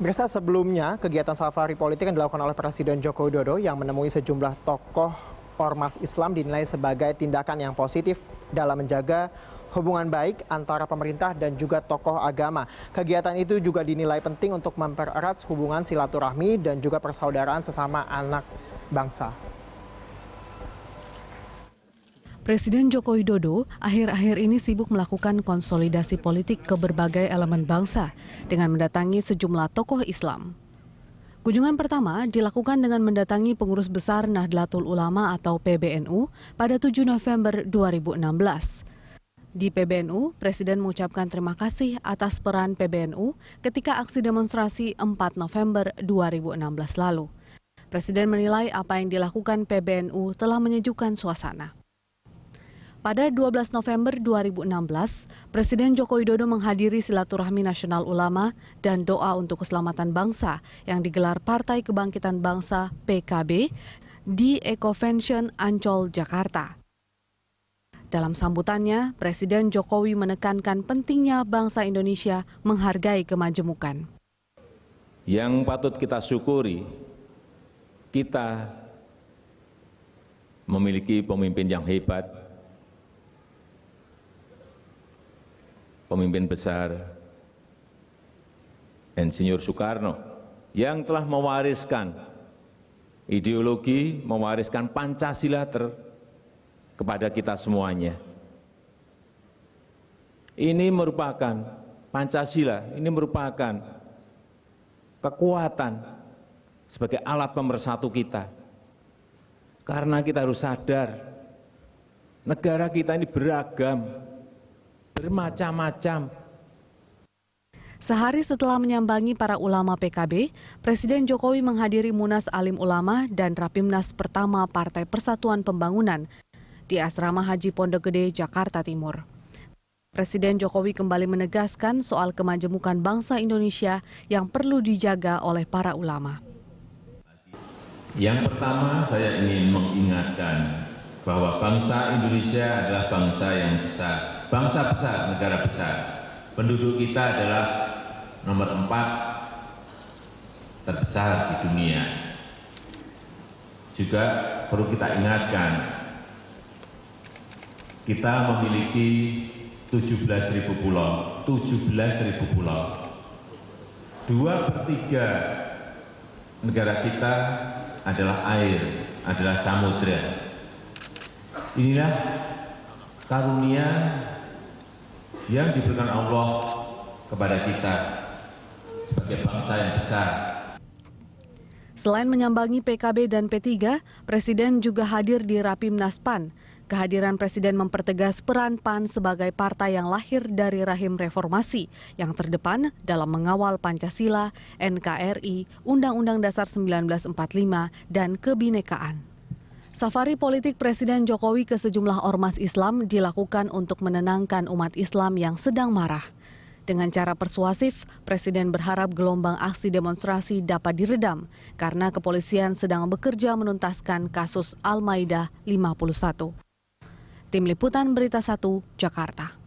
Mirsa, sebelumnya kegiatan safari politik yang dilakukan oleh Presiden Joko Widodo yang menemui sejumlah tokoh ormas Islam dinilai sebagai tindakan yang positif dalam menjaga hubungan baik antara pemerintah dan juga tokoh agama. Kegiatan itu juga dinilai penting untuk mempererat hubungan silaturahmi dan juga persaudaraan sesama anak bangsa. Presiden Joko Widodo akhir-akhir ini sibuk melakukan konsolidasi politik ke berbagai elemen bangsa dengan mendatangi sejumlah tokoh Islam. Kunjungan pertama dilakukan dengan mendatangi pengurus besar Nahdlatul Ulama atau PBNU pada 7 November 2016. Di PBNU, Presiden mengucapkan terima kasih atas peran PBNU ketika aksi demonstrasi 4 November 2016 lalu. Presiden menilai apa yang dilakukan PBNU telah menyejukkan suasana. Pada 12 November 2016, Presiden Joko Widodo menghadiri Silaturahmi Nasional Ulama dan Doa untuk Keselamatan Bangsa yang digelar Partai Kebangkitan Bangsa (PKB) di Ecovention Ancol, Jakarta. Dalam sambutannya, Presiden Jokowi menekankan pentingnya bangsa Indonesia menghargai kemajemukan. Yang patut kita syukuri, kita memiliki pemimpin yang hebat, pemimpin besar Insinyur Soekarno yang telah mewariskan ideologi, mewariskan Pancasila kepada kita semuanya. Ini merupakan Pancasila, ini merupakan kekuatan sebagai alat pemersatu kita. Karena kita harus sadar, negara kita ini beragam, bermacam-macam. Sehari setelah menyambangi para ulama PKB, Presiden Jokowi menghadiri Munas Alim Ulama dan Rapimnas pertama Partai Persatuan Pembangunan di Asrama Haji Pondok Gede, Jakarta Timur. Presiden Jokowi kembali menegaskan soal kemajemukan bangsa Indonesia yang perlu dijaga oleh para ulama. Yang pertama, saya ingin mengingatkan bahwa bangsa Indonesia adalah bangsa yang besar. Bangsa besar, negara besar. Penduduk kita adalah nomor 4 terbesar di dunia. Juga perlu kita ingatkan, kita memiliki 17.000 pulau. 17.000 pulau. 2/3 negara kita adalah air, adalah samudera. Inilah karunia yang diberikan Allah kepada kita sebagai bangsa yang besar. Selain menyambangi PKB dan P3, Presiden juga hadir di Rapimnas PAN. Kehadiran Presiden mempertegas peran PAN sebagai partai yang lahir dari rahim reformasi yang terdepan dalam mengawal Pancasila, NKRI, Undang-Undang Dasar 1945, dan kebinekaan. Safari politik Presiden Jokowi ke sejumlah ormas Islam dilakukan untuk menenangkan umat Islam yang sedang marah. Dengan cara persuasif, Presiden berharap gelombang aksi demonstrasi dapat diredam karena kepolisian sedang bekerja menuntaskan kasus Al-Maidah 51. Tim Liputan Berita 1, Jakarta.